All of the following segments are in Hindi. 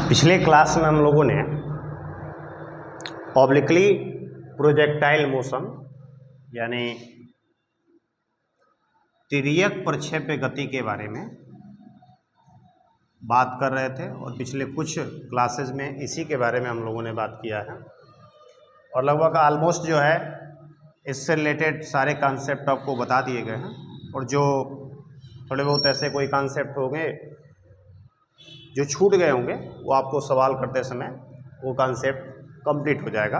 पिछले क्लास में हम लोगों ने ऑब्लिकली प्रोजेक्टाइल मोशन यानी तिर्यक प्रक्षेप्य गति के बारे में बात कर रहे थे और पिछले कुछ क्लासेस में इसी के बारे में हम लोगों ने बात किया है और लगभग ऑलमोस्ट जो है इससे रिलेटेड सारे कॉन्सेप्ट आपको बता दिए गए हैं और जो थोड़े बहुत ऐसे कोई कॉन्सेप्ट होंगे जो छूट गए होंगे वो आपको सवाल करते समय वो कॉन्सेप्ट कंप्लीट हो जाएगा।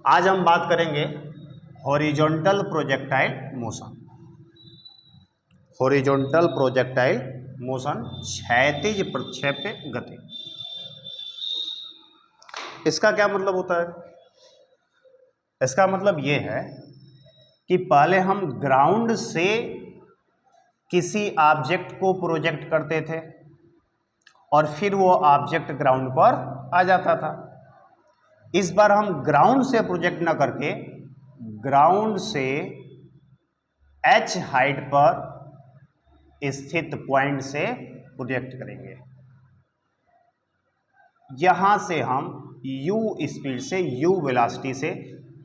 आज हम बात करेंगे horizontal projectile motion. Horizontal projectile motion क्षैतिज प्रक्षेप्य गति। इसका क्या मतलब होता है? इसका मतलब ये है कि पहले हम ग्राउंड से किसी ऑब्जेक्ट को प्रोजेक्ट करते थे और फिर वो ऑब्जेक्ट ग्राउंड पर आ जाता था। इस बार हम ग्राउंड से प्रोजेक्ट न करके ग्राउंड से h हाइट पर स्थित पॉइंट से प्रोजेक्ट करेंगे। यहां से हम u स्पीड से u वेलोसिटी से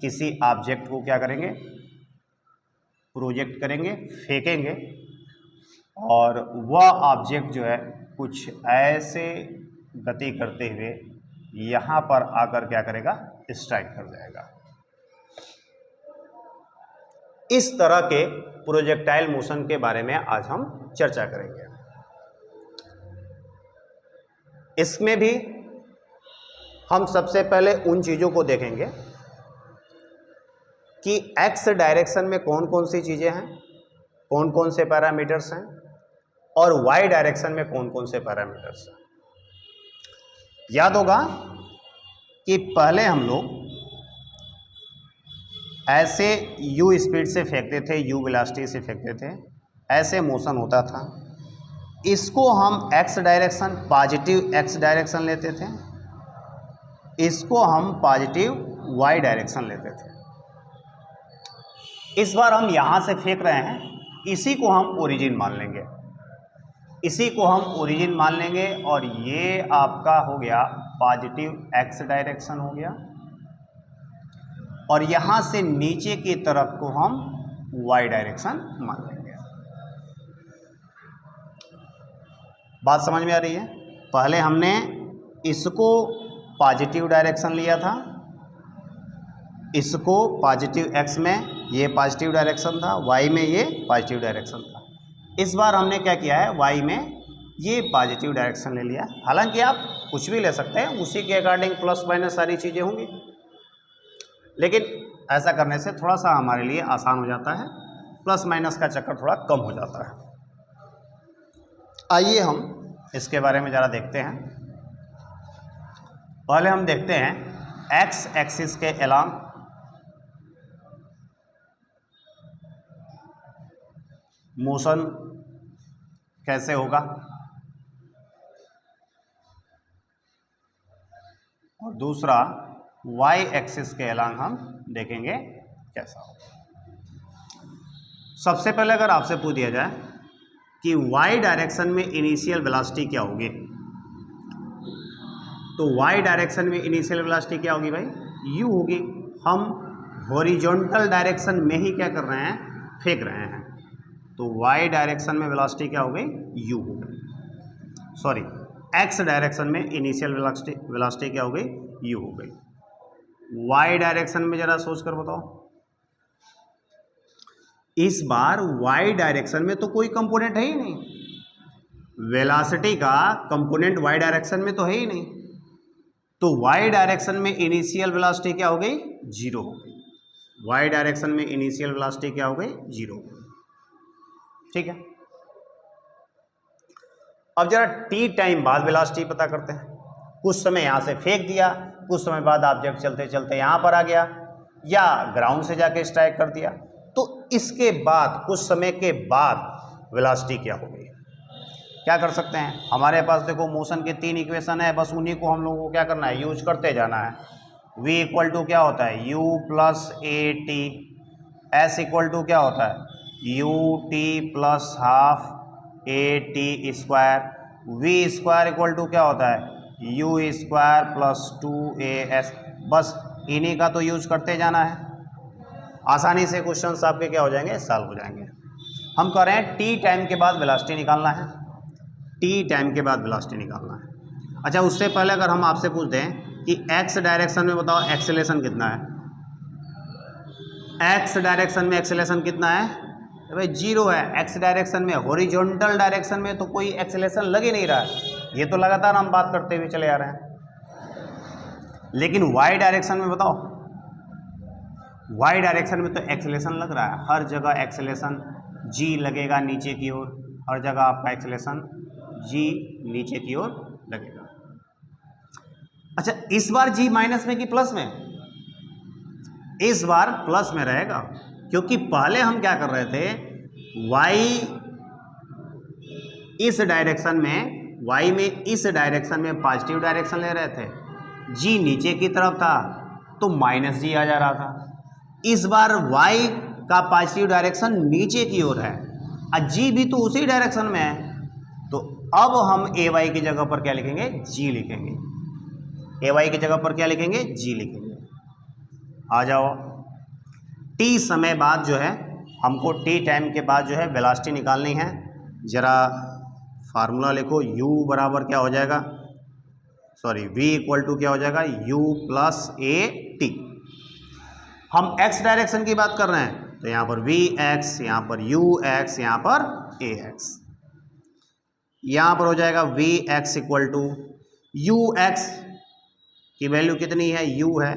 किसी ऑब्जेक्ट को क्या करेंगे? प्रोजेक्ट करेंगे, फेंकेंगे और वह ऑब्जेक्ट जो है कुछ ऐसे गति करते हुए यहाँ पर आकर क्या करेगा? स्ट्राइक कर जाएगा। इस तरह के प्रोजेक्टाइल मोशन के बारे में आज हम चर्चा करेंगे। इसमें भी हम सबसे पहले उन चीज़ों को देखेंगे कि एक्स डायरेक्शन में कौन कौन सी चीज़ें हैं, कौन कौन से पैरामीटर्स हैं और वाई डायरेक्शन में कौन कौन से पैरामीटर्स हैं। याद होगा कि पहले हम लोग ऐसे u स्पीड से फेंकते थे, u वेलोसिटी से फेंकते थे, ऐसे मोशन होता था। इसको हम x direction, positive x direction लेते थे, इसको हम पॉजिटिव y डायरेक्शन लेते थे। इस बार हम यहाँ से फेंक रहे हैं, इसी को हम ओरिजिन मान लेंगे, इसी को हम ओरिजिन मान लेंगे और ये आपका हो गया पॉजिटिव x डायरेक्शन हो गया और यहाँ से नीचे की तरफ को हम y डायरेक्शन मान लेंगे। बात समझ में आ रही है? पहले हमने इसको पॉजिटिव डायरेक्शन लिया था, इसको पॉजिटिव x में ये पॉजिटिव डायरेक्शन था, y में ये पॉजिटिव डायरेक्शन था। इस बार हमने क्या किया है? y में ये पॉजिटिव डायरेक्शन ले लिया। हालांकि आप कुछ भी ले सकते हैं, उसी के अकॉर्डिंग प्लस माइनस सारी चीज़ें होंगी, लेकिन ऐसा करने से थोड़ा सा हमारे लिए आसान हो जाता है, प्लस माइनस का चक्कर थोड़ा कम हो जाता है। आइए हम इसके बारे में ज़रा देखते हैं। पहले हम देखते हैं एक्स एक्सिस के अलोंग मोशन कैसे होगा और दूसरा y एक्सिस के अलोंग हम देखेंगे कैसा होगा। सबसे पहले अगर आपसे पूछ दिया जाए कि y डायरेक्शन में इनिशियल वेलोसिटी क्या होगी, तो y डायरेक्शन में इनिशियल वेलोसिटी क्या होगी भाई? u होगी। हम हॉरिजॉन्टल डायरेक्शन में ही क्या कर रहे हैं? फेंक रहे हैं, तो y डायरेक्शन में वेलोसिटी क्या हो गई? u हो गई। सॉरी, x डायरेक्शन में इनिशियल वेलोसिटी क्या हो गई? u हो गई। y डायरेक्शन में जरा सोच कर बताओ। इस बार y डायरेक्शन में तो कोई कंपोनेंट है ही नहीं, वेलोसिटी का कंपोनेंट y डायरेक्शन में तो है ही नहीं, तो y डायरेक्शन में इनिशियल वेलोसिटी क्या हो गई? 0 हो गई। y डायरेक्शन में इनिशियल वेलोसिटी क्या हो गई? 0 हो गई। ठीक है, अब जरा t टाइम बाद वेलोसिटी पता करते हैं। कुछ समय यहाँ से फेंक दिया, कुछ समय बाद ऑब्जेक्ट चलते चलते यहाँ पर आ गया या ग्राउंड से जाके स्ट्राइक कर दिया, तो इसके बाद कुछ समय के बाद वेलोसिटी क्या हो गई? क्या कर सकते हैं? हमारे पास देखो मोशन के 3 इक्वेशन है, बस उन्हीं को हम लोगों को क्या करना है? यूज करते जाना है। v इक्वल टू क्या होता है? u plus a t. s equal to क्या होता है? u t plus half a t square. V square equal to क्या होता है यू स्क्वायर प्लस 2as। बस इन्हीं का तो यूज करते जाना है, आसानी से क्वेश्चंस आपके क्या हो जाएंगे, सॉल्व हो जाएंगे। हम कह रहे हैं टी टाइम के बाद वेलोसिटी निकालना है, टी टाइम के बाद वेलोसिटी निकालना है। अच्छा, उससे पहले अगर हम आपसे पूछ दें कि एक्स डायरेक्शन में बताओ एक्सेलेरेशन कितना है, एक्स डायरेक्शन में एक्सेलेरेशन कितना है, तो भाई 0 है। एक्स डायरेक्शन में, हॉरिजॉन्टल डायरेक्शन में तो कोई एक्सेलेरेशन लग ही नहीं रहा है, ये तो लगातार हम बात करते हुए चले आ रहे हैं। लेकिन वाई डायरेक्शन में बताओ, वाई डायरेक्शन में तो एक्सेलेरेशन लग रहा है, हर जगह एक्सेलेरेशन जी लगेगा नीचे की ओर, हर जगह आपका एक्सेलेरेशन जी नीचे की ओर लगेगा। अच्छा, इस बार जी माइनस में कि प्लस में, इस बार प्लस में रहेगा, क्योंकि पहले हम क्या कर रहे थे, y इस डायरेक्शन में, y में इस डायरेक्शन में पॉजिटिव डायरेक्शन ले रहे थे, g नीचे की तरफ था तो माइनस जी आ जा रहा था। इस बार y का पॉजिटिव डायरेक्शन नीचे की ओर है और g भी तो उसी डायरेक्शन में है, तो अब हम ay की जगह पर क्या लिखेंगे, g लिखेंगे। ay की जगह पर क्या लिखेंगे, g लिखेंगे। आ जाओ, t समय बाद जो है हमको t टाइम के बाद जो है वेलोसिटी निकालनी है। जरा फार्मूला लिखो, u बराबर क्या हो जाएगा, सॉरी v इक्वल टू क्या हो जाएगा, u प्लस ए टी। हम x डायरेक्शन की बात कर रहे हैं तो यहाँ पर vx, यहाँ पर ux, यहाँ पर ax, यहाँ पर हो जाएगा vx इक्वल टू ux की वैल्यू कितनी है, u है,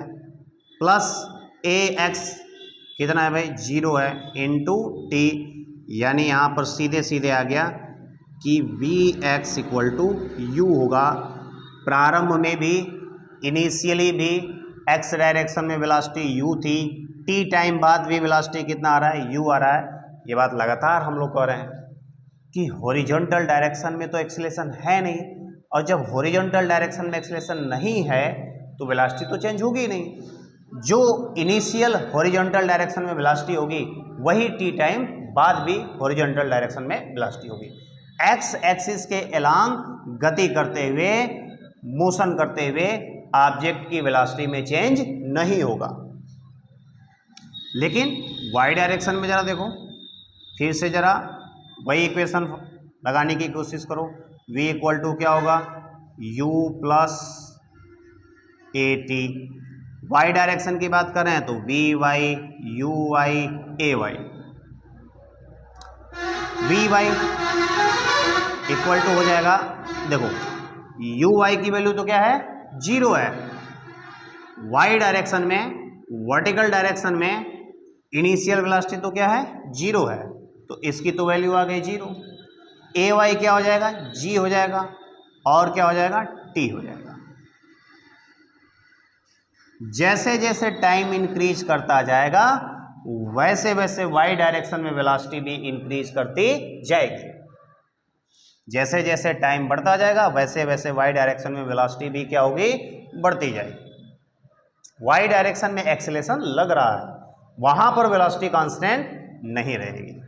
प्लस ax कितना है भाई, 0 है, इंटू टी, यानी यहाँ पर सीधे सीधे आ गया कि vx इक्वल टू यू होगा। प्रारंभ में भी, इनिशियली भी x डायरेक्शन में वेलोसिटी u थी, t टाइम बाद भी वेलोसिटी कितना आ रहा है, u आ रहा है। ये बात लगातार हम लोग कह रहे हैं कि हॉरिजॉन्टल डायरेक्शन में तो एक्सेलेरेशन है नहीं, और जब हॉरिजॉन्टल डायरेक्शन में एक्सेलेरेशन नहीं है तो वेलोसिटी तो चेंज होगी ही नहीं। जो इनिशियल हॉरिजॉन्टल डायरेक्शन में वेलोसिटी होगी वही टी टाइम बाद भी हॉरिजॉन्टल डायरेक्शन में वेलोसिटी होगी। एक्स एक्सिस के अलोंग गति करते हुए, मोशन करते हुए ऑब्जेक्ट की वेलोसिटी में चेंज नहीं होगा। लेकिन वाई डायरेक्शन में जरा देखो, फिर से जरा वही इक्वेशन लगाने की कोशिश करो। v इक्वल टू क्या होगा, u plus a t. Y direction की बात करें तो v y, u y, a y. V y equal to हो जाएगा, देखो यू वाई की वैल्यू तो क्या है, 0 है। वाई डायरेक्शन में, वर्टिकल डायरेक्शन में इनिशियल वेलोसिटी तो क्या है, 0 है, तो इसकी तो वैल्यू आ गई 0। ए वाई क्या हो जाएगा, g हो जाएगा, और क्या हो जाएगा, t हो जाएगा। जैसे जैसे टाइम इंक्रीज करता जाएगा वैसे वैसे वाई डायरेक्शन में वेलोसिटी भी इंक्रीज करती जाएगी। जैसे जैसे टाइम बढ़ता जाएगा वैसे वैसे वाई डायरेक्शन में वेलोसिटी भी क्या होगी, बढ़ती जाएगी। वाई डायरेक्शन में एक्सेलेरेशन लग रहा है, वहां पर वेलोसिटी कांस्टेंट नहीं रहेगी।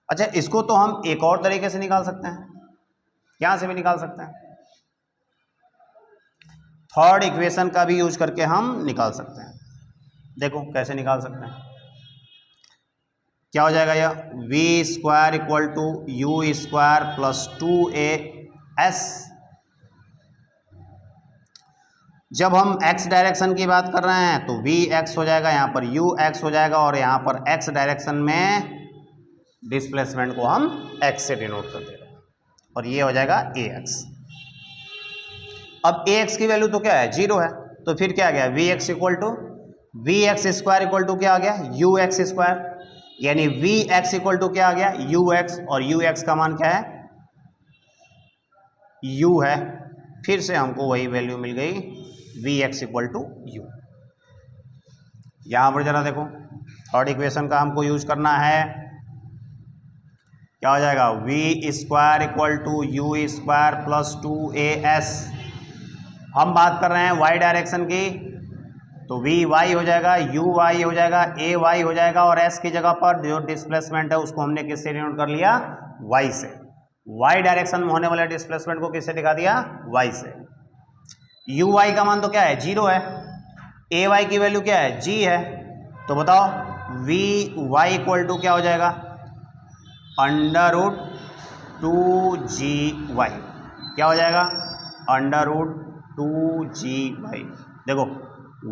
अच्छा, इसको तो हम एक और तरीके से निकाल सकते हैं, यहां से भी निकाल सकते हैं, थर्ड इक्वेशन का भी यूज करके हम निकाल सकते हैं। देखो कैसे निकाल सकते हैं, क्या हो जाएगा, यह v square equal to u square plus 2as। जब हम x डायरेक्शन की बात कर रहे हैं तो vx हो जाएगा, यहाँ पर ux हो जाएगा, और यहाँ पर x डायरेक्शन में डिस्प्लेसमेंट को हम x से डिनोट कर दे रहे हैं, और ये हो जाएगा ax। अब ax की वैल्यू तो क्या है, 0 है, तो फिर क्या आ गया, vx equal to vx square equal to क्या आ गया, ux स्क्वायर, यानी vx इक्वल टू क्या आ गया, ux, और ux का मान क्या है, u है। फिर से हमको वही वैल्यू मिल गई, vx इक्वल टू u। यहां पर जरा देखो, थर्ड इक्वेशन का हमको यूज करना है, क्या हो जाएगा, v square equal to u square plus 2as। हम बात कर रहे हैं y डायरेक्शन की, तो वी वाई हो जाएगा, यू वाई हो जाएगा, ए वाई हो जाएगा, और s की जगह पर जो डिस्प्लेसमेंट है उसको हमने किससे डिनोट कर लिया, y से। वाई डायरेक्शन में होने वाले डिस्प्लेसमेंट को किससे दिखा दिया, वाई से। यू वाई का मान तो क्या है, 0 है। ए वाई की वैल्यू क्या है, जी है। तो बताओ वी वाई इक्वल टू क्या हो जाएगा, √2g वाई। क्या हो जाएगा, √2g वाई। देखो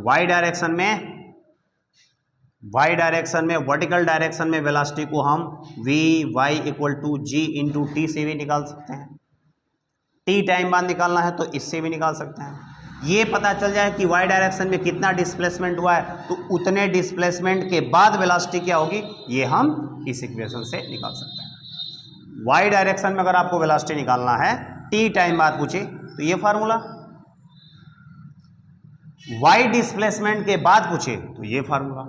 वाई डायरेक्शन में वर्टिकल डायरेक्शन में वेलोसिटी को हम v y equal to g into t से भी निकाल सकते हैं। टी टाइम बाद निकालना है तो इससे भी निकाल सकते हैं। ये पता चल जाए कि वाई डायरेक्शन में कितना डिस्प्लेसमेंट हुआ है तो उतने डिस्प्लेसमेंट के बाद वेलोसिटी क्या होगी, ये हम इस इक्वेशन से निकाल सकते हैं। वाई डायरेक्शन में अगर आपको वेलोसिटी निकालना है, टी टाइम बाद पूछे तो ये फार्मूला, वाई डिस्प्लेसमेंट के बाद पूछे तो ये फार्मूला।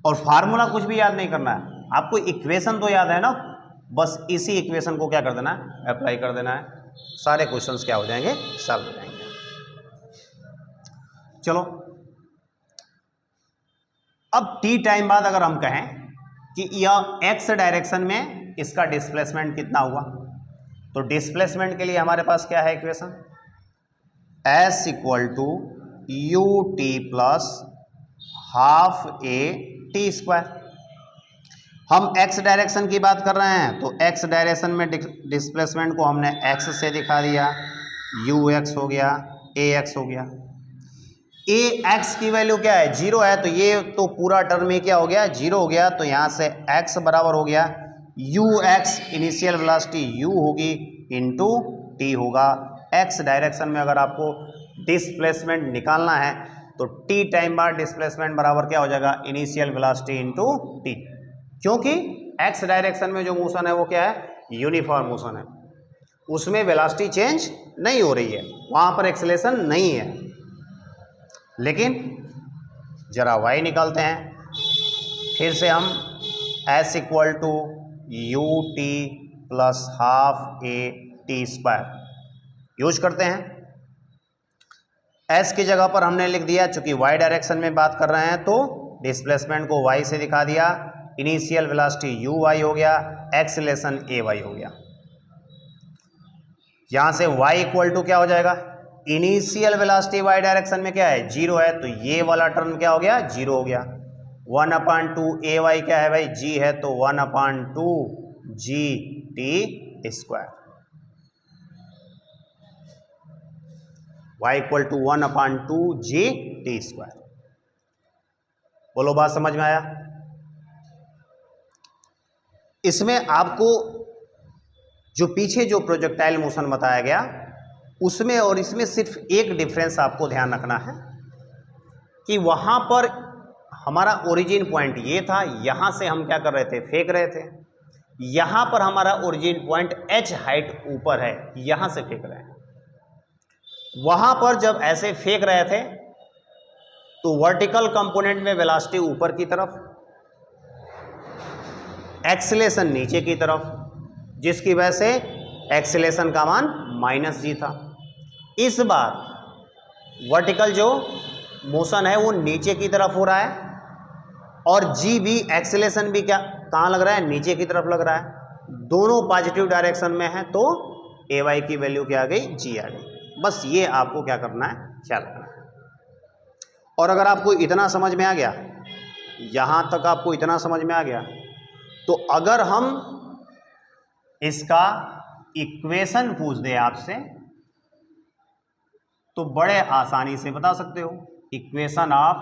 और फार्मूला कुछ भी याद नहीं करना है आपको, इक्वेशन तो याद है ना, बस इसी इक्वेशन को क्या कर देना है, अप्लाई कर देना है, सारे क्वेश्चंस क्या हो जाएंगे, सॉल्व हो जाएंगे। चलो अब टी टाइम बाद अगर हम कहें कि यह एक्स डायरेक्शन में इसका डिस्प्लेसमेंट कितना हुआ, तो डिस्प्लेसमेंट के लिए हमारे पास क्या है equation, s equal to u t plus half a t square. हम एक्स डायरेक्शन की बात कर रहे हैं तो एक्स डायरेक्शन में डिस्प्लेसमेंट को हमने एक्स से दिखा दिया, यू एक्स हो गया, ए एक्स हो गया। ए एक्स की वैल्यू क्या है, 0 है, तो ये तो पूरा टर्म ही क्या हो गया, 0 हो गया। तो यहाँ से एक्स बराबर हो गया you x, initial velocity you होगी इंटू टी होगा। एक्स डायरेक्शन में अगर आपको डिस्प्लेसमेंट निकालना है तो टी टाइम बाद डिस्प्लेसमेंट बराबर क्या हो जाएगा, इनिशियल वेलोसिटी इंटू टी, क्योंकि एक्स डायरेक्शन में जो मोशन है वो क्या है, यूनिफॉर्म मोशन है, उसमें वेलोसिटी चेंज नहीं हो रही है, वहाँ पर एक्सेलरेशन नहीं है। लेकिन जरा वाई निकालते हैं, फिर से हम s equal to u t plus half a t square use करते हैं। एस की जगह पर हमने लिख दिया, चूंकि वाई डायरेक्शन में बात कर रहे हैं तो डिस्प्लेसमेंट को वाई से दिखा दिया, इनिशियल वेलोसिटी यू वाई हो गया, एक्सेलरेशन ए वाई हो गया। यहां से वाई इक्वल टू क्या हो जाएगा, इनिशियल वेलोसिटी वाई डायरेक्शन में क्या है, 0 है, तो ये वाला टर्म क्या हो गया, 0 हो गया। 1/2 ए वाई क्या है भाई, जी है, तो 1/2 g t square, y equal to 1/2 g t square. बोलो बात समझ में आया। इसमें आपको जो पीछे जो प्रोजेक्टाइल मोशन बताया गया उसमें और इसमें सिर्फ एक डिफरेंस आपको ध्यान रखना है कि वहां पर हमारा ओरिजिन पॉइंट ये था, यहां से हम क्या कर रहे थे, फेंक रहे थे। यहां पर हमारा ओरिजिन पॉइंट h हाइट ऊपर है, यहां से फेंक रहे हैं। वहां पर जब ऐसे फेंक रहे थे तो वर्टिकल कंपोनेंट में वेलोसिटी ऊपर की तरफ, एक्सेलरेशन नीचे की तरफ, जिसकी वजह से एक्सेलरेशन का मान -g था। इस बार वर्टिकल जो मोशन है वो नीचे की तरफ हो रहा है और g भी, एक्सेलरेशन भी क्या कहाँ लग रहा है, नीचे की तरफ लग रहा है। दोनों पॉजिटिव डायरेक्शन में है तो ए वाई की वैल्यू क्या आ गई, g आ गई। बस ये आपको क्या करना है, ख्याल रखना है। और अगर आपको इतना समझ में आ गया, यहां तक आपको इतना समझ में आ गया, तो अगर हम इसका इक्वेशन पूछ दे आपसे तो बड़े आसानी से बता सकते हो। इक्वेशन ऑफ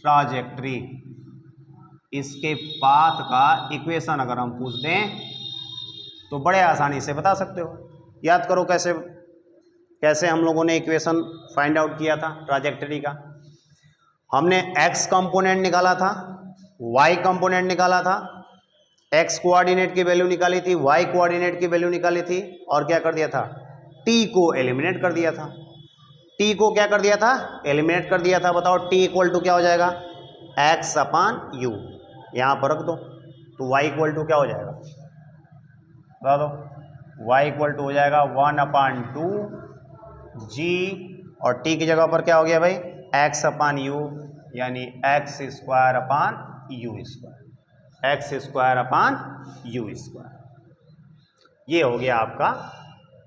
ट्राजेक्टरी, इसके पाथ का इक्वेशन अगर हम पूछ दें तो बड़े आसानी से बता सकते हो। याद करो कैसे हम लोगों ने इक्वेशन फाइंड आउट किया था ट्राजेक्टरी का। हमने x कंपोनेंट निकाला था, y कंपोनेंट निकाला था, x कोऑर्डिनेट की वैल्यू निकाली थी, y कोऑर्डिनेट की वैल्यू निकाली थी, और क्या कर दिया था, t को एलिमिनेट कर दिया था। t को क्या कर दिया था, एलिमिनेट कर दिया था। बताओ t इक्वल टू क्या हो जाएगा, x/u, यहाँ पर रख दो तो y इक्वल टू क्या हो जाएगा, बता दो। y इक्वल टू हो जाएगा 1/2 g, और t की जगह पर क्या हो गया भाई, x/u, यानी x² u², x² u²। ये हो गया आपका,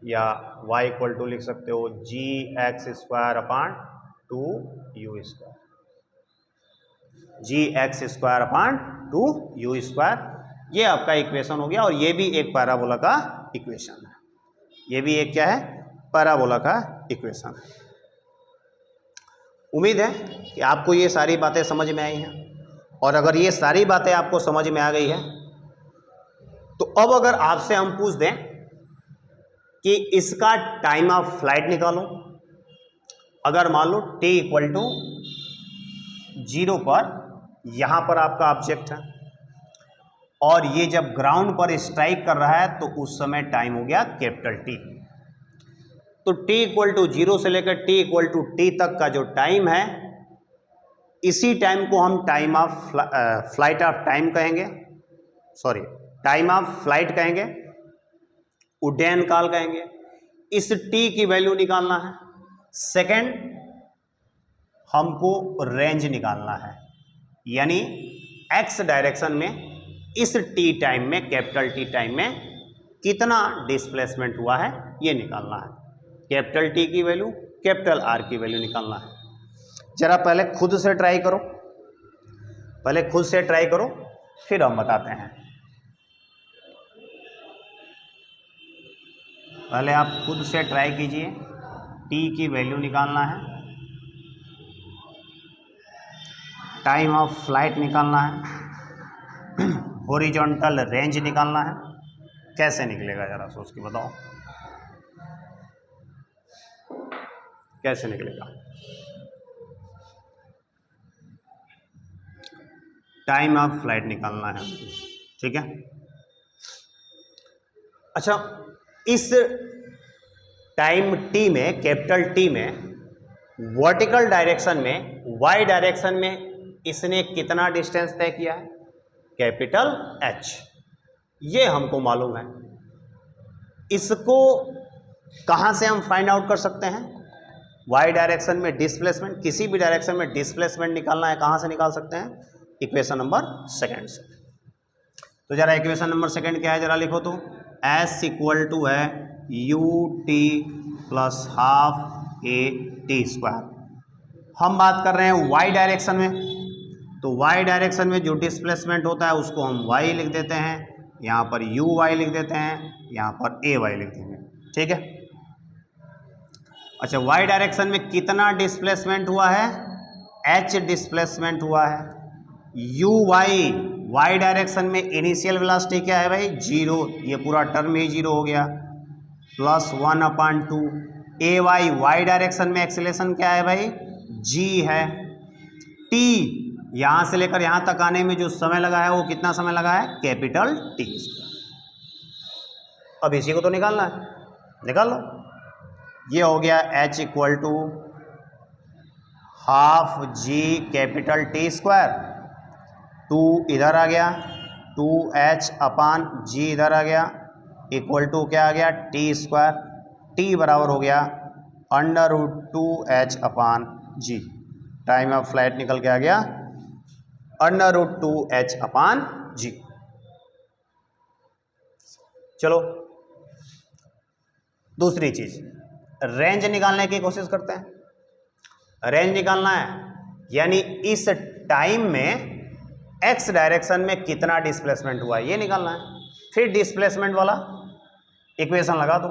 या y इक्वल टू लिख सकते हो G X square upon 2u square, G X square upon 2u square. ये आपका इक्वेशन हो गया, और ये भी एक पैराबोला का इक्वेशन है। ये भी एक क्या है, पैराबोला का इक्वेशन है। उम्मीद है कि आपको ये सारी बातें समझ में आई हैं, और अगर ये सारी बातें आपको समझ में आ गई है तो अब अगर आपसे हम पूछ दें कि इसका टाइम ऑफ फ्लाइट निकालो, अगर मान लो t इक्वल टू 0 पर यहां पर आपका ऑब्जेक्ट है, और ये जब ग्राउंड पर स्ट्राइक कर रहा है तो उस समय टाइम हो गया कैपिटल T। तो t इक्वल टू 0 से लेकर t इक्वल टू T तक का जो टाइम है, इसी टाइम को हम time of flight of time कहेंगे, सॉरी टाइम ऑफ फ्लाइट कहेंगे, उड्डयन काल कहेंगे। इस t की वैल्यू निकालना है। सेकंड, हमको रेंज निकालना है, यानी x डायरेक्शन में इस t टाइम में, कैपिटल T टाइम में कितना डिस्प्लेसमेंट हुआ है ये निकालना है। कैपिटल T की वैल्यू, कैपिटल R की वैल्यू निकालना है। जरा पहले खुद से ट्राई करो, पहले खुद से ट्राई करो, फिर हम बताते हैं। पहले आप खुद से ट्राई कीजिए, t की वैल्यू निकालना है, टाइम ऑफ फ्लाइट निकालना है, हॉरिजॉन्टल रेंज निकालना है। कैसे निकलेगा जरा सोच के बताओ, कैसे निकलेगा? टाइम ऑफ फ्लाइट निकालना है, ठीक है। अच्छा, इस टाइम t में, कैपिटल T में, वर्टिकल डायरेक्शन में, y डायरेक्शन में इसने कितना डिस्टेंस तय किया है? Capital H। ये हमको मालूम है। इसको कहाँ से हम फाइंड आउट कर सकते हैं? y डायरेक्शन में डिस्प्लेसमेंट, किसी भी डायरेक्शन में डिस्प्लेसमेंट निकालना है, कहाँ से निकाल सकते हैं? इक्वेशन नंबर सेकंड से। तो जरा इक्वेशन नंबर सेकंड क्या है, जरा लिखो तो। s इक्वल टू है ut plus half a t square. हम बात कर रहे हैं y डायरेक्शन में, तो y डायरेक्शन में जो डिस्प्लेसमेंट होता है उसको हम y लिख देते हैं, यहाँ पर uy लिख देते हैं, यहाँ पर ay लिख देंगे, ठीक है। अच्छा, y डायरेक्शन में कितना डिस्प्लेसमेंट हुआ है? h डिस्प्लेसमेंट हुआ है। y डायरेक्शन में इनिशियल वेलोसिटी क्या है भाई? 0, ये पूरा टर्म ही 0 हो गया, प्लस 1/2। y डायरेक्शन में एक्सेलेरेशन क्या है भाई? g है। t यहां से लेकर यहां तक आने में जो समय लगा है वो कितना समय लगा है? Capital T। अब इसी को तो निकालना है, निकाल लो। ये हो गया h equal to half g capital T square, 2 इधर आ गया, 2h अपान g इधर आ गया, इक्वल टू क्या आ गया? T square. t बराबर हो गया √2h upon g। Time of flight निकल के आ गया √2h अपान g। चलो दूसरी चीज, रेंज निकालने की कोशिश करते हैं। रेंज निकालना है, यानी इस टाइम में x डायरेक्शन में कितना डिस्प्लेसमेंट हुआ है ये निकालना है। फिर डिस्प्लेसमेंट वाला इक्वेशन लगा दो।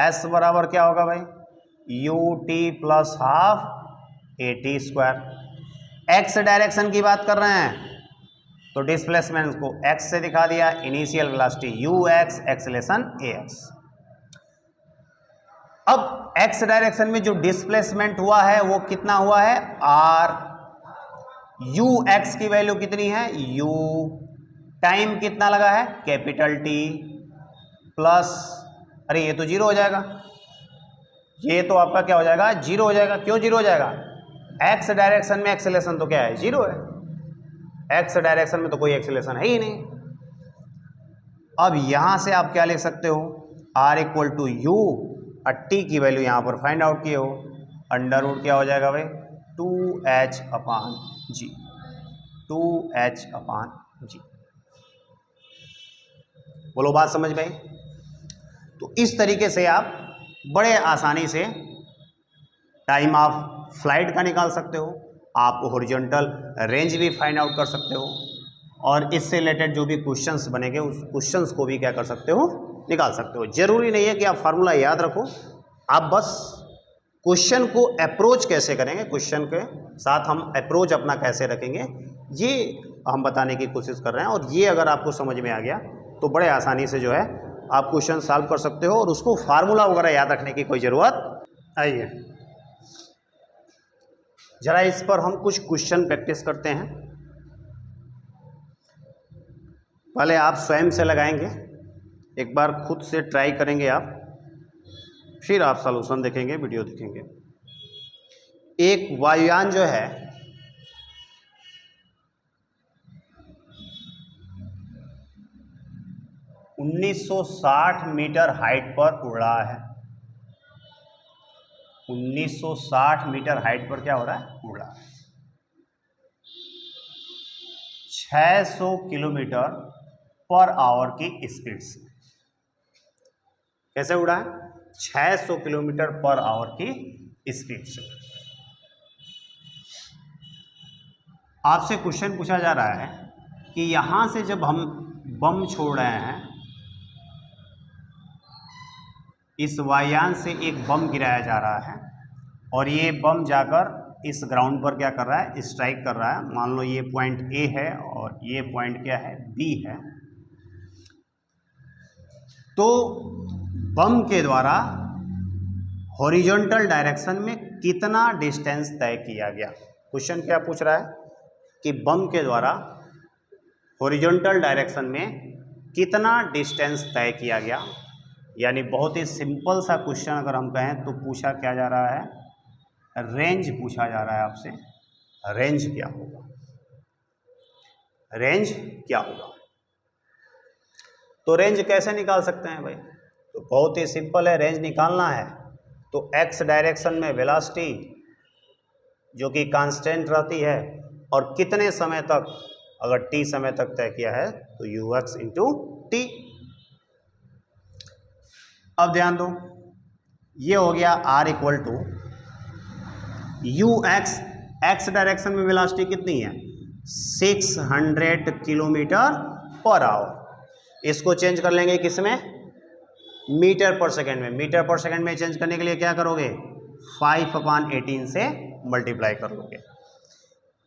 s बराबर क्या होगा भाई? ut plus half at square. x direction की बात कर रहे हैं तो डिस्प्लेसमेंट को x से दिखा दिया, initial velocity ux, acceleration ax। अब x डायरेक्शन में जो डिस्प्लेसमेंट हुआ है वो कितना हुआ है? r। ux की वैल्यू कितनी है? u। टाइम कितना लगा है? कैपिटल T प्लस, अरे ये तो 0 हो जाएगा, ये तो आपका क्या हो जाएगा? 0 हो जाएगा। क्यों 0 हो जाएगा? x डायरेक्शन में एक्सेलेरेशन तो क्या है? 0 है। x डायरेक्शन में तो कोई एक्सेलेरेशन है ही नहीं। अब यहां से आप क्या लिख सकते हो? r इक्वल टू यू, और t की वैल्यू यहां पर फाइंड आउट किए हो, अंडर रूट क्या हो जाएगा भाई? 2h अपान g, 2h अपान g। बोलो बात समझ में आई? तो इस तरीके से आप बड़े आसानी से टाइम ऑफ फ्लाइट का निकाल सकते हो, आप हॉरिजॉन्टल रेंज भी फाइंड आउट कर सकते हो, और इससे रिलेटेड जो भी क्वेश्चंस बनेंगे उस क्वेश्चंस को भी क्या कर सकते हो, निकाल सकते हो। जरूरी नहीं है कि आप फार्मूला याद रखो, आप बस क्वेश्चन को अप्रोच कैसे करेंगे, क्वेश्चन के साथ हम अप्रोच अपना कैसे रखेंगे, ये हम बताने की कोशिश कर रहे हैं। और ये अगर आपको समझ में आ गया तो बड़े आसानी से जो है आप क्वेश्चन सॉल्व कर सकते हो, और उसको फार्मूला वगैरह याद रखने की कोई ज़रूरत। आइए जरा इस पर हम कुछ क्वेश्चन प्रैक्टिस करते हैं। पहले आप स्वयं से लगाएंगे, एक बार खुद से ट्राई करेंगे आप, फिर आप सॉल्यूशन देखेंगे, वीडियो देखेंगे। एक वायुयान जो है 1960 मीटर हाइट पर उड़ रहा है। 1960 मीटर हाइट पर क्या हो रहा है, उड़ रहा है। 600 किलोमीटर पर आवर की स्पीड से। कैसे उड़ा है, 600 किलोमीटर पर आवर की स्पीड से। आपसे क्वेश्चन पूछा जा रहा है कि यहां से जब हम बम छोड़ रहे हैं, इस वायुयान से एक बम गिराया जा रहा है, और ये बम जाकर इस ग्राउंड पर क्या कर रहा है, स्ट्राइक कर रहा है। मान लो ये पॉइंट ए है और ये पॉइंट क्या है, बी है। तो बम के द्वारा हॉरिजॉन्टल डायरेक्शन में कितना डिस्टेंस तय किया गया। क्वेश्चन क्या पूछ रहा है कि बम के द्वारा हॉरिजॉन्टल डायरेक्शन में कितना डिस्टेंस तय किया गया। यानी बहुत ही सिंपल सा क्वेश्चन अगर हम कहें तो पूछा क्या जा रहा है, रेंज पूछा जा रहा है आपसे। रेंज क्या होगा, रेंज क्या होगा। तो रेंज कैसे निकाल सकते हैं भाई, तो बहुत ही सिंपल है। रेंज निकालना है तो एक्स डायरेक्शन में वेलोसिटी जो कि कांस्टेंट रहती है, और कितने समय तक, अगर टी समय तक तय किया है तो यू एक्स इंटू टी। अब ध्यान दो, ये हो गया R equal to u x. X direction में वेलोसिटी कितनी है, 600 किलोमीटर पर आवर। इसको चेंज कर लेंगे किस में, मीटर पर सेकेंड में। मीटर पर सेकेंड में चेंज करने के लिए क्या करोगे, 5/18 से मल्टीप्लाई कर लोगे,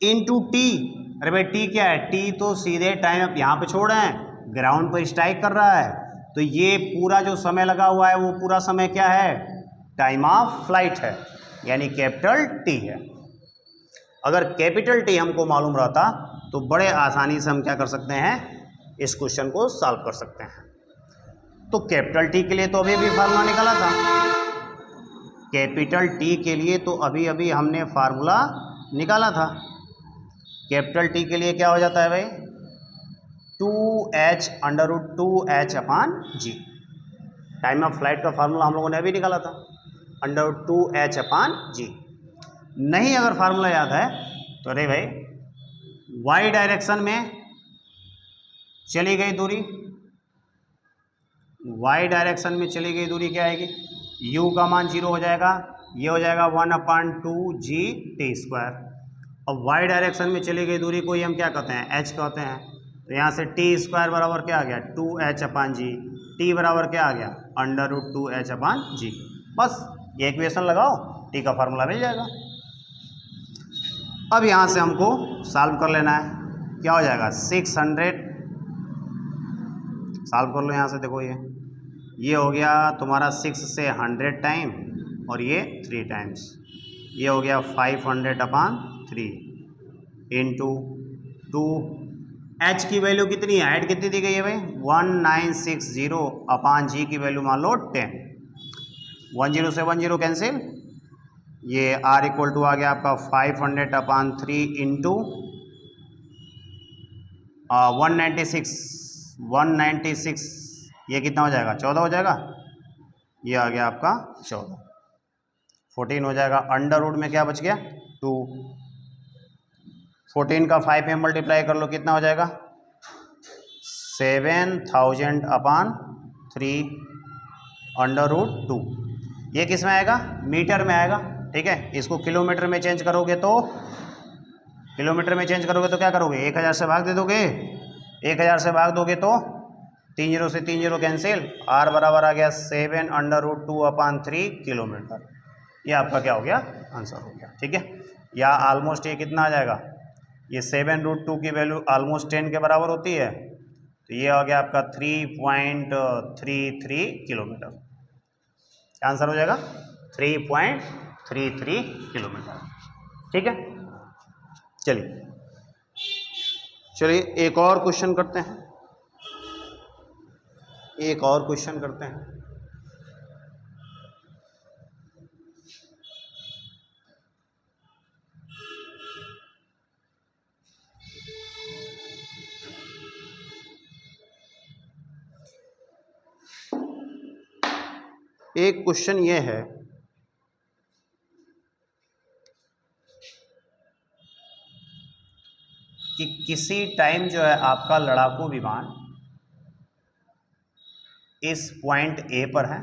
इनटू टी। अरे भाई टी क्या है, टी तो सीधे टाइम आप यहाँ पे छोड़ रहे हैं, ग्राउंड पर स्ट्राइक कर रहा है, तो ये पूरा जो समय लगा हुआ है वो पूरा समय क्या है, टाइम ऑफ फ्लाइट है, यानी कैपिटल टी है। अगर कैपिटल टी हमको मालूम रहता तो बड़े आसानी से हम क्या कर सकते हैं, इस क्वेश्चन को सॉल्व कर सकते हैं। तो कैपिटल टी के लिए तो अभी अभी फार्मूला निकाला था, कैपिटल टी के लिए तो अभी अभी हमने फार्मूला निकाला था। कैपिटल टी के लिए क्या हो जाता है भाई, 2h √2h/g। Time of flight का फार्मूला हम लोगों ने अभी निकाला था, √2h/g। नहीं अगर फार्मूला याद है तो अरे भाई y डायरेक्शन में चली गई दूरी, y डायरेक्शन में चली गई दूरी क्या आएगी, u का मान 0 हो जाएगा, ये हो जाएगा 1/2g_t²। अब y डायरेक्शन में चली गई दूरी को ही हम क्या कहते हैं, h कहते हैं। तो यहाँ से t² बराबर क्या आ गया, 2h/g। t बराबर क्या आ गया, √2h/g। बस ये इक्वेशन लगाओ, t का फार्मूला मिल जाएगा। अब यहाँ से हमको सॉल्व कर लेना है, क्या हो जाएगा 600, सॉल्व कर लो यहाँ से। देखो ये हो गया तुम्हारा 6 से 100 टाइम, और ये 3 टाइम्स, ये हो गया 500/3 इंटू 2। h की वैल्यू कितनी है, हाइट कितनी दी गई है भाई, 1960/g की वैल्यू मान लो 10। 10 से 10 कैंसिल, ये r इक्वल टू आ गया आपका 500/3 इंटू 196, ये कितना हो जाएगा, 14 हो जाएगा। ये आ गया आपका 14, 14 हो जाएगा। अंडर रूट में क्या बच गया, 2। 14 का 5 में मल्टीप्लाई कर लो, कितना हो जाएगा 7000/3 √2। ये किस में आएगा? मीटर में आएगा। ठीक है, इसको किलोमीटर में चेंज करोगे तो क्या करोगे? 1000 से भाग दे दोगे। 1000 से भाग दोगे तो 3 0 से 3 0 कैंसिल, r बराबर आ गया 7/√2/3 किलोमीटर। ये आपका क्या हो गया? आंसर हो गया। ठीक है, या ऑलमोस्ट ये कितना आ जाएगा? ये 7√2 की वैल्यू ऑलमोस्ट 10 के बराबर होती है, तो ये आ गया आपका 3.33 किलोमीटर। आंसर हो जाएगा 3.33 किलोमीटर। ठीक है, चलिए एक और क्वेश्चन करते हैं। एक क्वेश्चन ये है कि किसी टाइम जो है आपका लड़ाकू विमान इस पॉइंट ए पर है,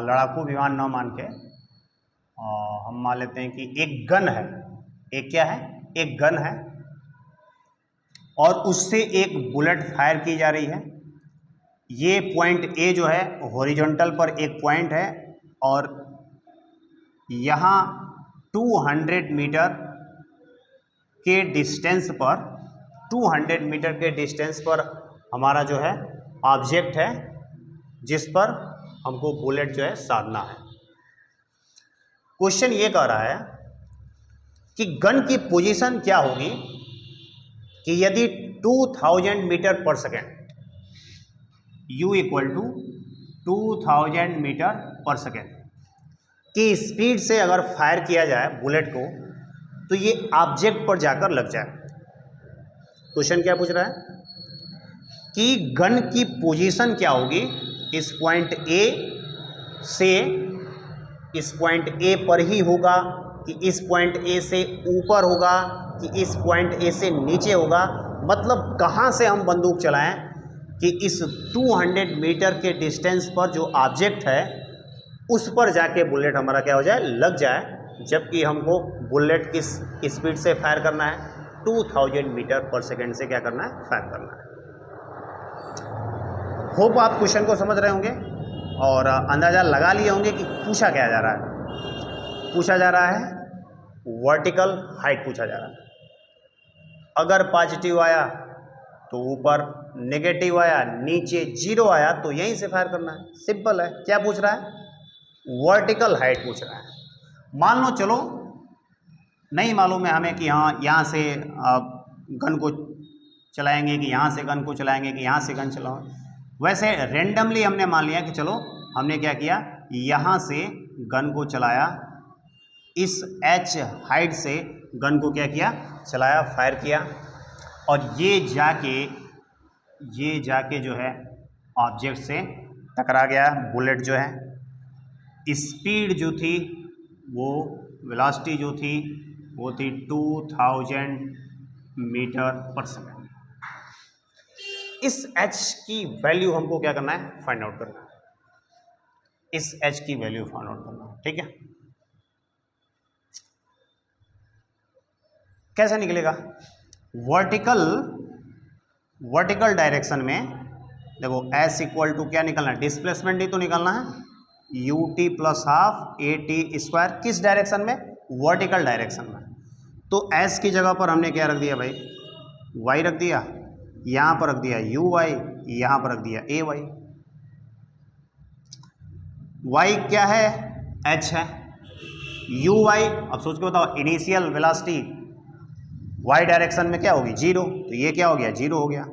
लड़ाकू विमान न मान के हम मान लेते हैं कि एक गन है। एक क्या है? एक गन है और उससे एक बुलेट फायर की जा रही है। ये पॉइंट ए जो है हॉरिजॉन्टल पर एक पॉइंट है और यहाँ 200 मीटर के डिस्टेंस पर हमारा जो है ऑब्जेक्ट है, जिस पर हमको बुलेट जो है साधना है। क्वेश्चन ये कह रहा है कि गन की पोजीशन क्या होगी कि यदि 2000 metre per second, u = 2000 metre per second की स्पीड से अगर फायर किया जाए बुलेट को, तो ये ऑब्जेक्ट पर जाकर लग जाए। क्वेश्चन क्या पूछ रहा है कि गन की पोजीशन क्या होगी इस पॉइंट ए से, इस पॉइंट ए पर ही होगा कि इस पॉइंट ए से ऊपर होगा कि इस पॉइंट ए से नीचे होगा। मतलब कहाँ से हम बंदूक चलाएं कि इस 200 मीटर के डिस्टेंस पर जो ऑब्जेक्ट है उस पर जाके बुलेट हमारा क्या हो जाए? लग जाए, जबकि हमको बुलेट किस स्पीड से फायर करना है? 2000 मीटर पर सेकेंड से क्या करना है? फायर करना है। होप आप क्वेश्चन को समझ रहे होंगे और अंदाज़ा लगा लिए होंगे कि पूछा क्या जा रहा है। पूछा जा रहा है वर्टिकल हाइट पूछा जा रहा है। अगर पॉजिटिव आया तो ऊपर, नेगेटिव आया नीचे, 0 आया तो यहीं से फायर करना है। सिंपल है। क्या पूछ रहा है? वर्टिकल हाइट पूछ रहा है। मान लो चलो नहीं मालूम है हमें कि हाँ यहाँ से गन को चलाएंगे कि यहाँ से गन को चलाएंगे कि यहाँ से गन चलाओ। वैसे रेंडमली हमने मान लिया कि चलो हमने क्या किया, यहाँ से गन को चलाया, इस h हाइट से गन को क्या किया? चलाया, फायर किया और ये जाके जो है ऑब्जेक्ट से टकरा गया। बुलेट जो है स्पीड जो थी वो, वेलोसिटी जो थी वो थी 2000 मीटर पर सेकेंड। इस h की वैल्यू हमको क्या करना है? फाइंड आउट करना है। इस h की वैल्यू फाइंड आउट करना है। ठीक है, कैसे निकलेगा? वर्टिकल डायरेक्शन में देखो s = क्या निकलना है? डिस्प्लेसमेंट ही तो निकलना है, ut + ½ at²। किस डायरेक्शन में? वर्टिकल डायरेक्शन में। तो s की जगह पर हमने क्या रख दिया भाई? y रख दिया, यहाँ पर रख दिया uy, यहाँ पर रख दिया ay। y क्या है? h है। uy अब सोच के बताओ, इनिशियल वेलोसिटी y डायरेक्शन में क्या होगी? 0। तो ये क्या हो गया? 0 हो गया।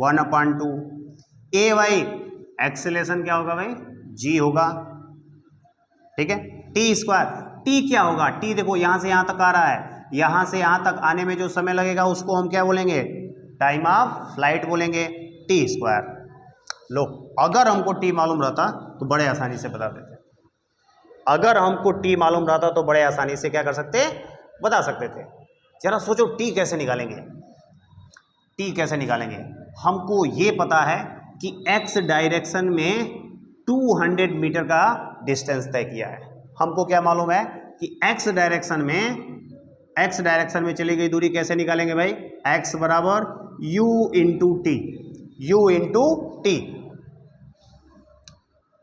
1/2 ay एक्सेलेरेशन क्या होगा भाई? g होगा। ठीक है, t²। t क्या होगा? t देखो यहाँ से यहाँ तक आ रहा है, यहाँ से यहाँ तक आने में जो समय लगेगा उसको हम क्या बोलेंगे? टाइम ऑफ फ्लाइट बोलेंगे, t²। लो, अगर हमको t मालूम रहता तो बड़े आसानी से बता देते। अगर हमको t मालूम रहता तो बड़े आसानी से क्या कर सकते? बता सकते थे। जरा सोचो t कैसे निकालेंगे। टी कैसे निकालेंगे? हमको ये पता है कि एक्स डायरेक्शन में 200 मीटर का डिस्टेंस तय किया है। हमको क्या मालूम है कि एक्स डायरेक्शन में चली गई दूरी कैसे निकालेंगे भाई? एक्स बराबर you into T, you into T.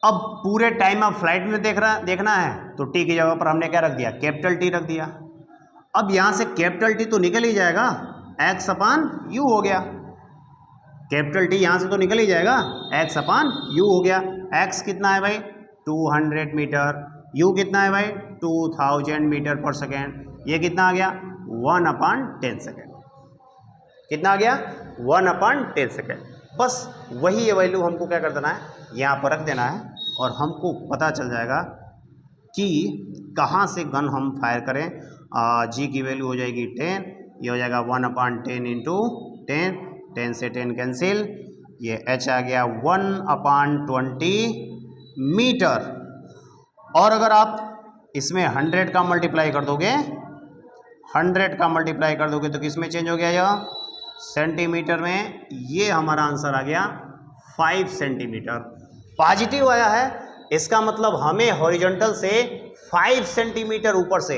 अब पूरे टाइम ऑफ फ्लाइट में देखना है तो टी की जगह पर हमने क्या रख दिया? कैपिटल टी रख दिया। अब यहां से कैपिटल टी तो निकल ही जाएगा, एक्स अपान यू हो गया। कैपिटल टी यहां से तो निकल ही जाएगा, एक्स अपान यू हो गया। एक्स कितना है भाई? 200 मीटर। यू कितना है भाई? 2000 मीटर पर सेकेंड। ये कितना आ गया? 1/10 सेकेंड। कितना आ गया? 1/10 सेकेंड। बस वही ये वैल्यू हमको क्या कर देना है? यहाँ पर रख देना है और हमको पता चल जाएगा कि कहाँ से गन हम फायर करें। जी की वैल्यू हो जाएगी 10, ये हो जाएगा 1/10 इंटू 10, 10 से 10 कैंसिल, ये एच आ गया 1/20 मीटर। और अगर आप इसमें 100 का मल्टीप्लाई कर दोगे, 100 का मल्टीप्लाई कर दोगे तो किस में चेंज हो गया? यह सेंटीमीटर में। ये हमारा आंसर आ गया 5 सेंटीमीटर। पॉजिटिव आया है, इसका मतलब हमें हॉरिजॉन्टल से 5 सेंटीमीटर ऊपर से,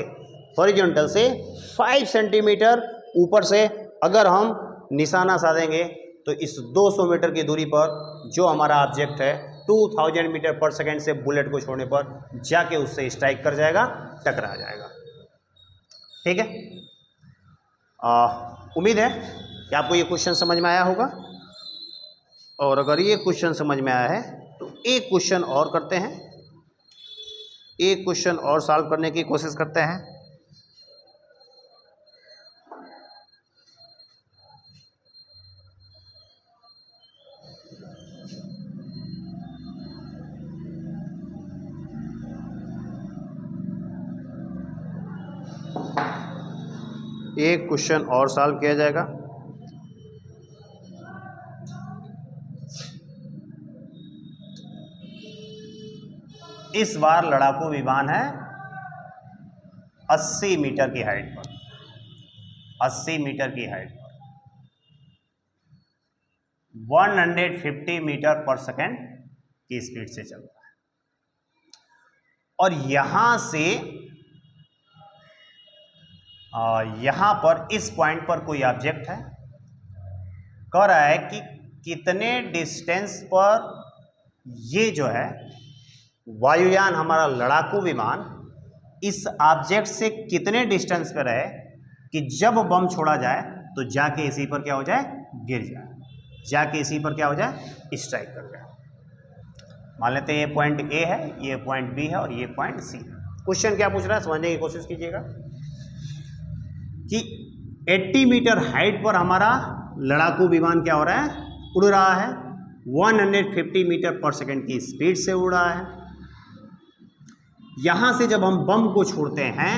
हॉरिजॉन्टल से 5 सेंटीमीटर ऊपर से अगर हम निशाना साधेंगे तो इस 200 मीटर की दूरी पर जो हमारा ऑब्जेक्ट है 2000 मीटर पर सेकेंड से बुलेट को छोड़ने पर जाके उससे स्ट्राइक कर जाएगा, टकरा जाएगा। ठीक है, उम्मीद है कि आपको ये क्वेश्चन समझ में आया होगा। और अगर ये क्वेश्चन समझ में आया है तो एक क्वेश्चन और करते हैं, एक क्वेश्चन और सॉल्व करने की कोशिश करते हैं। एक क्वेश्चन और सॉल्व किया जाएगा। इस बार लड़ाकू विमान है 80 मीटर की हाइट पर, 80 मीटर की हाइट पर 150 मीटर पर सेकेंड की स्पीड से चल रहा है। और यहां से यहां पर इस पॉइंट पर कोई ऑब्जेक्ट है, कह रहा है कि कितने डिस्टेंस पर ये जो है वायुयान हमारा लड़ाकू विमान इस ऑब्जेक्ट से कितने डिस्टेंस पर रहे कि जब बम छोड़ा जाए तो जाके इसी पर क्या हो जाए? गिर जाए, जाके इसी पर क्या हो जाए? स्ट्राइक कर जाए। मान लेते हैं ये पॉइंट ए है, ये पॉइंट बी है और ये पॉइंट सी है। क्वेश्चन क्या पूछ रहा है समझने की कोशिश कीजिएगा कि 80 मीटर हाइट पर हमारा लड़ाकू विमान क्या हो रहा है? उड़ रहा है, 150 मीटर पर सेकेंड की स्पीड से उड़ रहा है। यहां से जब हम बम को छोड़ते हैं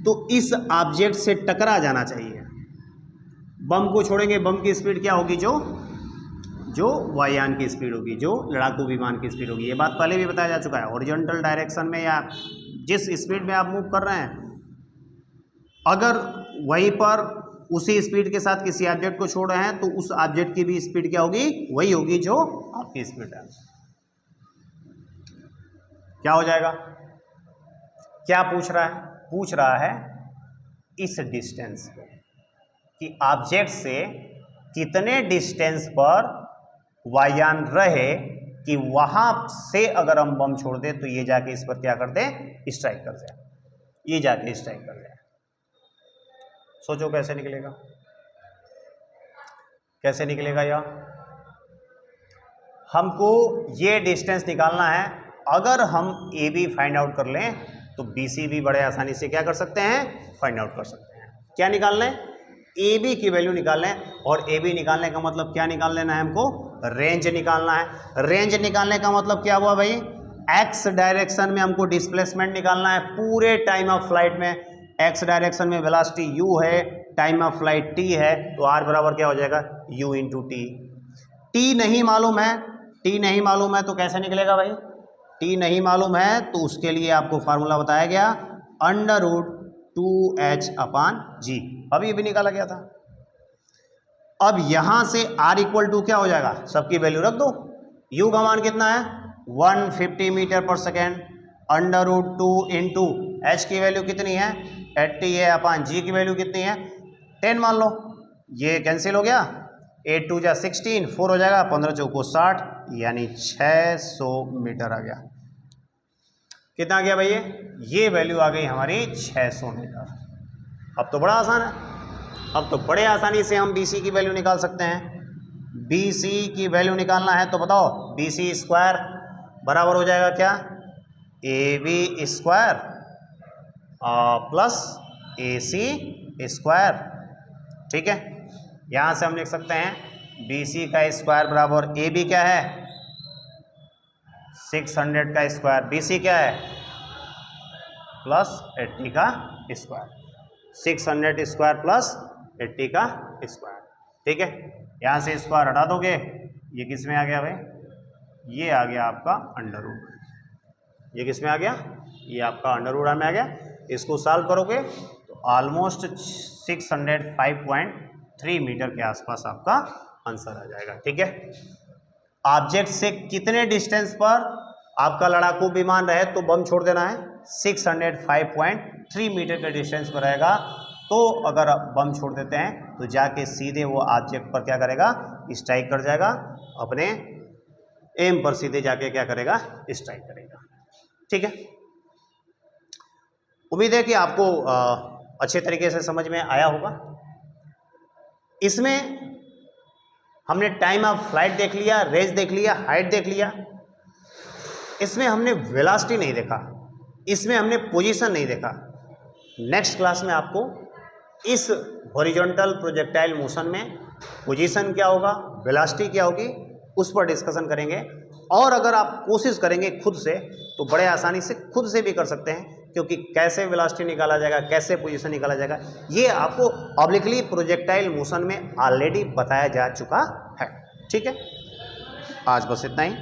तो इस ऑब्जेक्ट से टकरा जाना चाहिए। बम को छोड़ेंगे, बम की स्पीड क्या होगी? जो वायुयान की स्पीड होगी, जो लड़ाकू विमान की स्पीड होगी। ये बात पहले भी बताया जा चुका है। हॉरिजॉन्टल डायरेक्शन में या जिस स्पीड में आप मूव कर रहे हैं, अगर वहीं पर उसी स्पीड के साथ किसी ऑब्जेक्ट को छोड़ रहे हैं तो उस ऑब्जेक्ट की भी स्पीड क्या होगी? वही होगी जो आपकी स्पीड है। क्या हो जाएगा? क्या पूछ रहा है? पूछ रहा है इस डिस्टेंस पे कि ऑब्जेक्ट से कितने डिस्टेंस पर वायुयान रहे कि वहां से अगर हम बम छोड़ दें तो ये जाके इस पर क्या कर दे? स्ट्राइक कर जाए, ये जाके स्ट्राइक कर जाए। सोचो कैसे निकलेगा, कैसे निकलेगा यह? हमको ये डिस्टेंस निकालना है। अगर हम ए बी फाइंड आउट कर लें तो बी सी भी बड़े आसानी से क्या कर सकते हैं? फाइंड आउट कर सकते हैं। क्या निकाल लें? ए बी की वैल्यू निकाल लें। और ए बी निकालने का मतलब क्या निकाल लेना है हमको? रेंज निकालना है। रेंज निकालने का मतलब क्या हुआ भाई? एक्स डायरेक्शन में हमको डिस्प्लेसमेंट निकालना है पूरे टाइम ऑफ फ्लाइट में। एक्स डायरेक्शन में वेलोसिटी u है, टाइम ऑफ फ्लाइट t है, तो r बराबर क्या हो जाएगा? u into T. टी नहीं मालूम है, टी नहीं मालूम है तो कैसे निकलेगा भाई? टी नहीं मालूम है तो उसके लिए आपको फार्मूला बताया गया अंडर रूट 2h/g। अभी ये भी निकाला गया था। अब यहां से r इक्वल टू क्या हो जाएगा, सबकी वैल्यू रख दो। u का मान कितना है 150 metre per second, under root 2 into h की वैल्यू कितनी है 80 है, अपान जी की वैल्यू कितनी है 10 मान लो। ये कैंसिल हो गया, 8 2 जा 16, 4 हो जाएगा, 15 चौको 60, यानी 600 मीटर आ गया। कितना आ गया भैया, ये वैल्यू आ गई हमारी 600 मीटर। अब तो बड़ा आसान है, अब तो बड़े आसानी से हम BC की वैल्यू निकाल सकते हैं। BC की वैल्यू निकालना है तो बताओ, BC स्क्वायर बराबर हो जाएगा क्या, AB square plus AC square. ठीक है, यहाँ से हम लिख सकते हैं BC का स्क्वायर बराबर AB क्या है 600 का स्क्वायर, BC क्या है प्लस 80 का स्क्वायर, 600 स्क्वायर प्लस 80 का स्क्वायर। ठीक है, यहाँ से स्क्वायर हटा दोगे, ये किस में आ गया भाई, ये आ गया आपका अंडर रूट। ये किस में आ गया, ये आपका अंडर रूट में आ गया। इसको सॉल्व करोगे तो ऑलमोस्ट 605.3 मीटर के आसपास आपका आंसर आ जाएगा। ठीक है, ऑब्जेक्ट से कितने डिस्टेंस पर आपका लड़ाकू विमान रहे तो बम छोड़ देना है, 605.3 मीटर के डिस्टेंस पर रहेगा तो अगर बम छोड़ देते हैं तो जाके सीधे वो ऑब्जेक्ट पर क्या करेगा, स्ट्राइक कर जाएगा, अपने एम पर सीधे जाके क्या करेगा, स्ट्राइक करेगा। ठीक है, उम्मीद है कि आपको अच्छे तरीके से समझ में आया होगा। इसमें हमने टाइम ऑफ फ्लाइट देख लिया, रेंज देख लिया, हाइट देख लिया। इसमें हमने वेलोसिटी नहीं देखा, इसमें हमने पोजीशन नहीं देखा। नेक्स्ट क्लास में आपको इस हॉरिजॉन्टल प्रोजेक्टाइल मोशन में पोजीशन क्या होगा, वेलोसिटी क्या होगी, उस पर डिस्कशन करेंगे। और अगर आप कोशिश करेंगे खुद से तो बड़े आसानी से खुद से भी कर सकते हैं, क्योंकि कैसे वेलोसिटी निकाला जाएगा, कैसे पोजीशन निकाला जाएगा, ये आपको ऑब्लिकली प्रोजेक्टाइल मोशन में ऑलरेडी बताया जा चुका है। ठीक है, आज बस इतना ही।